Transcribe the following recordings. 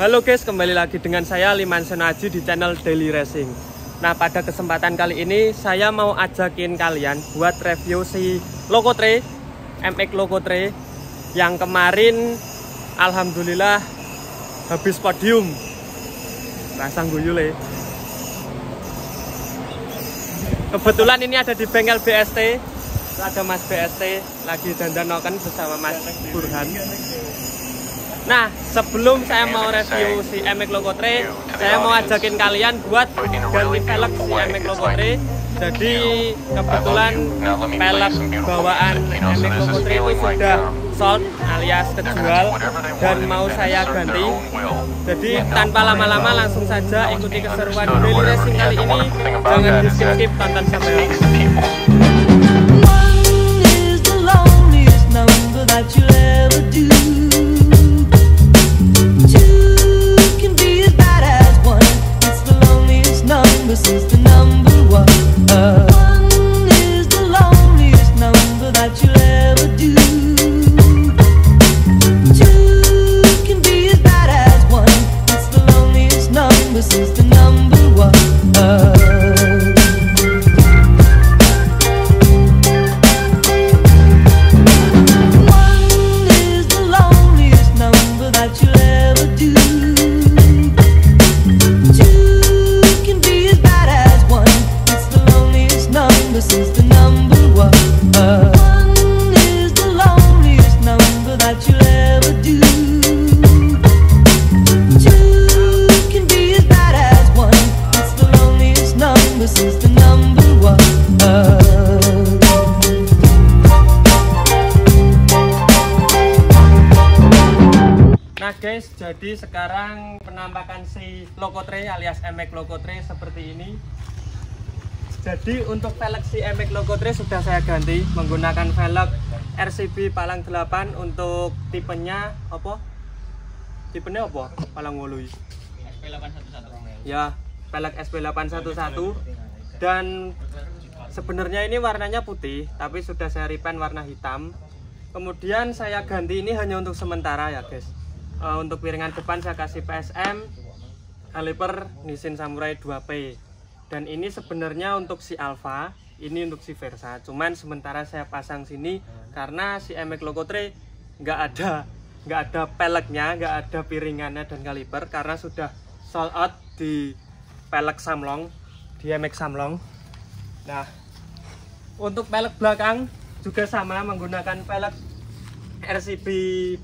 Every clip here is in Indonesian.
Halo guys, kembali lagi dengan saya Liman Senaji di channel Daily Racing. Nah, pada kesempatan kali ini saya mau ajakin kalian buat review si Lokotre, MX Lokotre yang kemarin alhamdulillah habis podium. Rasang guyule. Kebetulan ini ada di bengkel BST. Ada Mas BST lagi dandan-noken bersama Mas Burhan. Nah, sebelum saya mau review si MX Lokotre, saya mau ajakin kalian buat ganti velg si MX Lokotre. Jadi kebetulan velg bawaan MX Lokotre itu sudah sold alias terjual dan mau saya ganti. Jadi tanpa lama-lama langsung saja ikuti keseruan Daily Racing kali ini. Jangan di-skip, tonton sampai habis. That you'll ever do. Two can be as bad as one. It's the loneliest number since the number one. One is the loneliest number that you'll ever do. Two can be as bad as one. It's the loneliest number since the number one. Nah guys, jadi sekarang penampakan si Lokotre alias MX Lokotre seperti ini. Jadi untuk velg si MX Lokotre sudah saya ganti menggunakan velg RCB Palang 8 untuk tipenya apa? Tipenya apa? Palang Wului. SP811. Ya, velg SP811 dan sebenarnya ini warnanya putih, tapi sudah saya repaint warna hitam. Kemudian saya ganti ini hanya untuk sementara ya guys. Untuk piringan depan saya kasih PSM, kaliper Nissin Samurai 2P. Dan ini sebenarnya untuk si Alfa, ini untuk si Versa. Cuman sementara saya pasang sini karena si MX Lokotre nggak ada peleknya, nggak ada piringannya dan kaliper karena sudah sold out di pelek Samlong, di MX Samlong. Nah, untuk pelek belakang juga sama menggunakan pelek RCB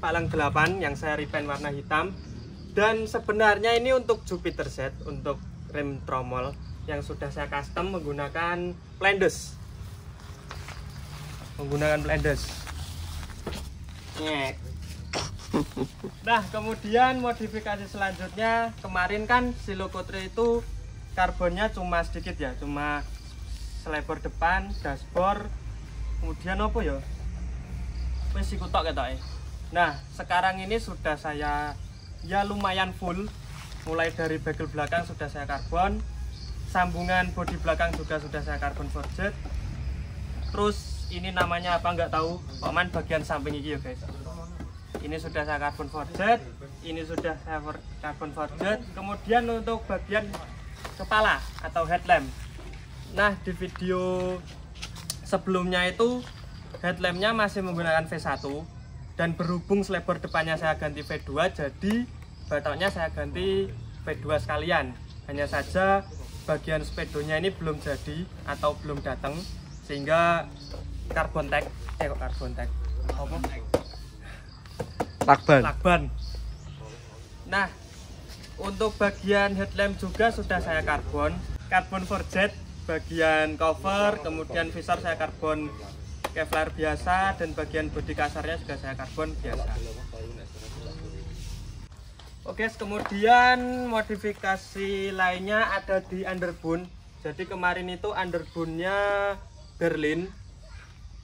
Palang 8 yang saya repaint warna hitam. Dan sebenarnya ini untuk Jupiter Z, untuk rem tromol yang sudah saya custom menggunakan Blendes. Nah, kemudian modifikasi selanjutnya, kemarin kan si Lokotre itu karbonnya cuma sedikit ya, cuma selebar depan, dashboard, kemudian apa ya? Wis iku tok ketoke. Nah, sekarang ini sudah saya ya lumayan full. Mulai dari bagel belakang sudah saya karbon, sambungan bodi belakang juga sudah saya karbon forged. Terus ini namanya apa nggak tahu, paman bagian samping ini ya guys. Ini sudah saya karbon forged, ini sudah saya karbon forged. Kemudian untuk bagian kepala atau headlamp. Nah, di video sebelumnya itu headlampnya masih menggunakan V1 dan berhubung selebar depannya saya ganti V2, jadi batoknya saya ganti V2 sekalian. Hanya saja bagian speedonya ini belum jadi atau belum datang sehingga carbon tag lakban. Nah, untuk bagian headlamp juga sudah saya karbon forged, bagian cover, kemudian visor saya karbon Kevlar biasa, dan bagian bodi kasarnya juga saya karbon biasa. Oke, kemudian modifikasi lainnya ada di underbone. Jadi kemarin itu underbone-nya Berlin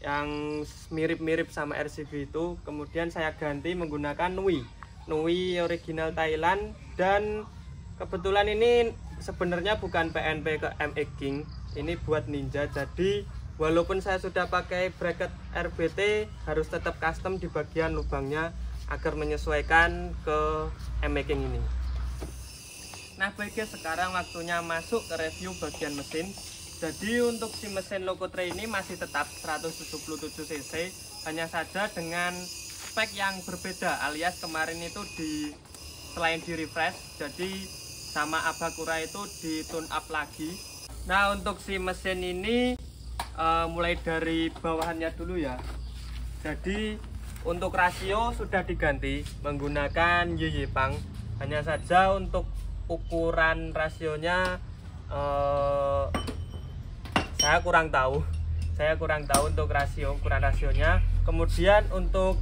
yang mirip-mirip sama RCB itu. Kemudian saya ganti menggunakan Nui original Thailand, dan kebetulan ini sebenarnya bukan PNP ke MX King, ini buat Ninja. Jadi walaupun saya sudah pakai bracket RBT, harus tetap custom di bagian lubangnya agar menyesuaikan ke M-Making ini. Nah baik guys, sekarang waktunya masuk ke review bagian mesin. Jadi untuk si mesin Locotrail ini masih tetap 177 cc, hanya saja dengan spek yang berbeda, alias kemarin itu selain di refresh, jadi sama Abakura itu di tune up lagi. Nah untuk si mesin ini mulai dari bawahannya dulu ya. Jadi untuk rasio sudah diganti menggunakan Yeyepang, hanya saja untuk ukuran rasionya saya kurang tahu untuk ukuran rasionya. Kemudian untuk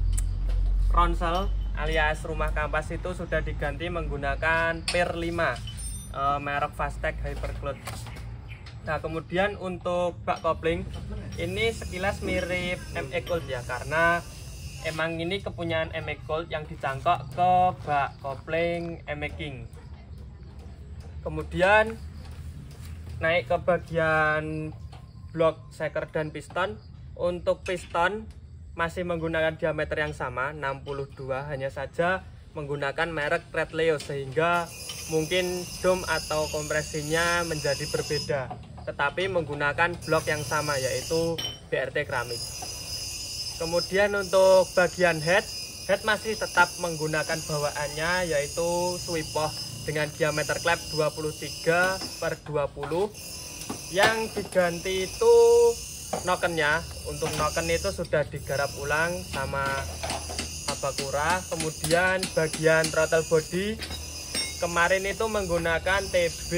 ronsel alias rumah kampas itu sudah diganti menggunakan PIR 5 merek Fastech Hypercloud. Nah kemudian untuk bak kopling ini sekilas mirip M-Ecold ya, karena emang ini kepunyaan M-Ecold yang dicangkok ke bak kopling M-Making. Kemudian naik ke bagian blok shaker dan piston. Untuk piston masih menggunakan diameter yang sama 62, hanya saja menggunakan merek Redleo sehingga mungkin dom atau kompresinya menjadi berbeda, tetapi menggunakan blok yang sama yaitu BRT keramik. Kemudian untuk bagian head masih tetap menggunakan bawaannya yaitu Swipoh dengan diameter klep 23/20. Yang diganti itu nokennya. Untuk noken itu sudah digarap ulang sama Abakura. Kemudian bagian throttle body kemarin itu menggunakan TB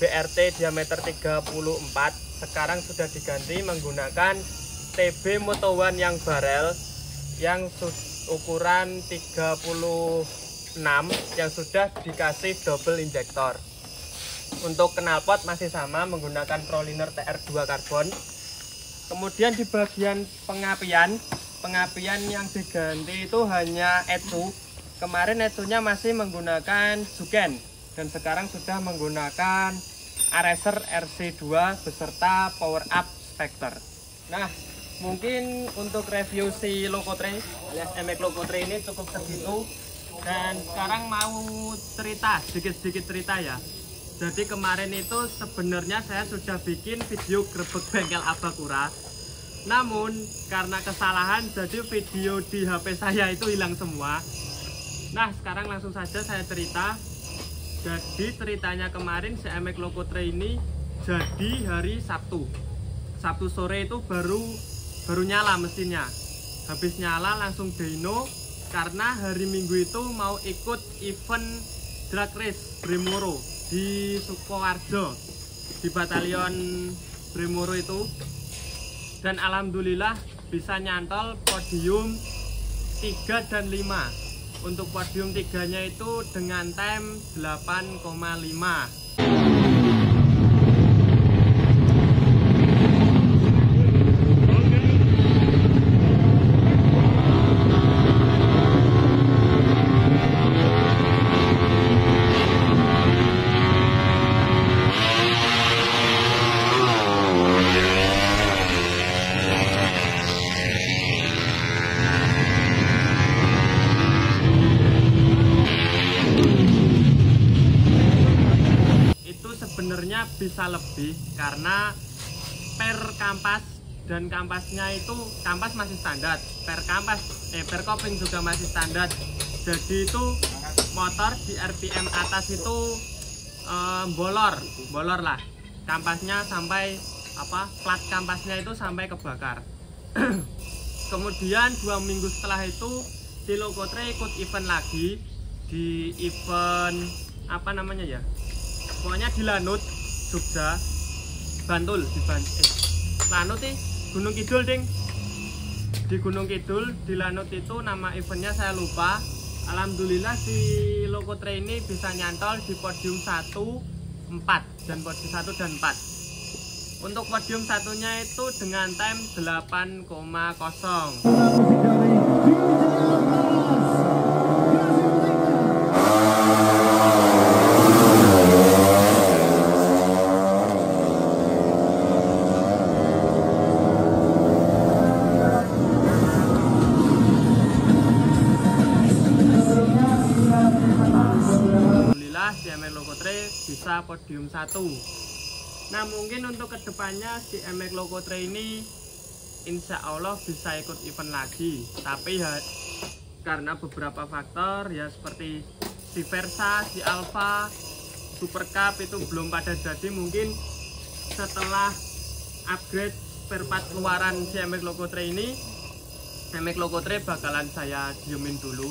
BRT diameter 34, sekarang sudah diganti menggunakan TB Moto One yang barel yang ukuran 36 yang sudah dikasih double injektor. Untuk knalpot masih sama menggunakan Proliner TR2 karbon. Kemudian di bagian pengapian yang diganti itu hanya Etsu. Kemarin Etsunya masih menggunakan Juken dan sekarang sudah menggunakan Aracer RC2 beserta power up Spectre. Nah mungkin untuk review si Locotrail alias M-Making Locotrail ini cukup segitu. Dan sekarang mau sedikit cerita ya. Jadi kemarin itu sebenarnya saya sudah bikin video grebek bengkel Abakura, namun karena kesalahan jadi video di HP saya itu hilang semua. Nah sekarang langsung saja saya cerita. Jadi ceritanya kemarin si M-Making Locotrail ini jadi hari Sabtu sore itu baru nyala mesinnya. Habis nyala langsung dyno, karena hari Minggu itu mau ikut event drag race Bremoro di Sukoharjo, di batalion Bremoro itu. Dan alhamdulillah bisa nyantol podium 3 dan 5. Untuk podium 3 nya itu dengan time 8,5. Sebenarnya bisa lebih karena per kampas dan kampasnya itu kampas masih standar, per kopling juga masih standar. Jadi itu motor di RPM atas itu bolor lah kampasnya, sampai plat kampasnya itu sampai kebakar. Kemudian 2 minggu setelah itu si Locotrail ikut event lagi, di event pokoknya di Lanut, Jogja, Bantul, Lanut Gunung Kidul ding. Di Gunung Kidul, di Lanut itu nama eventnya saya lupa. Alhamdulillah si Locotrail ini bisa nyantol di podium 1, 4 dan podium 1 dan 4. Untuk podium satunya itu dengan time 8,0. alhamdulillah si MX Lokotre bisa podium 1. Nah mungkin untuk kedepannya si MX Lokotre ini insya Allah bisa ikut event lagi, tapi ya karena beberapa faktor ya seperti si Versa, si Alfa, Super Cup itu belum pada jadi. Mungkin setelah upgrade spare part keluaran si MX Lokotre ini, MX Lokotre bakalan saya diemin dulu,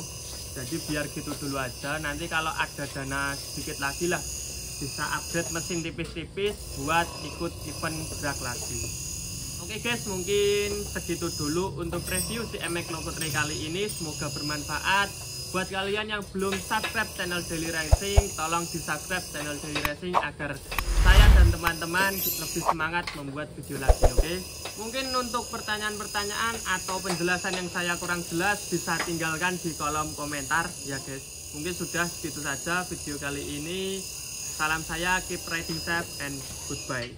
jadi biar gitu dulu aja. Nanti kalau ada dana sedikit lagi lah bisa upgrade mesin tipis-tipis buat ikut event drag lagi. Oke guys, mungkin segitu dulu untuk review si MX Lokotre kali ini. Semoga bermanfaat. Buat kalian yang belum subscribe channel Daily Racing, tolong di subscribe channel Daily Racing agar saya dan teman-teman lebih semangat membuat video lagi. Oke, mungkin untuk pertanyaan-pertanyaan atau penjelasan yang saya kurang jelas bisa tinggalkan di kolom komentar ya guys. Mungkin sudah segitu saja video kali ini. Salam saya, keep riding safe and goodbye.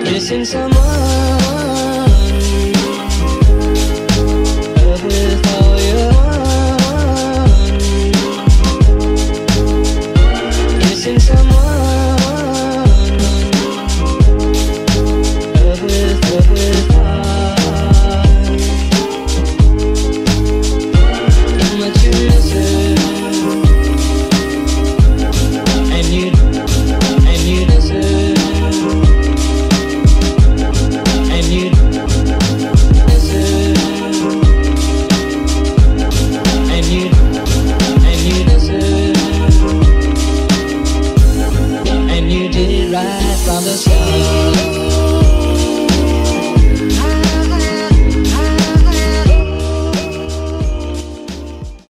Missing someone with all your heart. Missing someone with heart. How much you missing, and you deserve. Right from the start.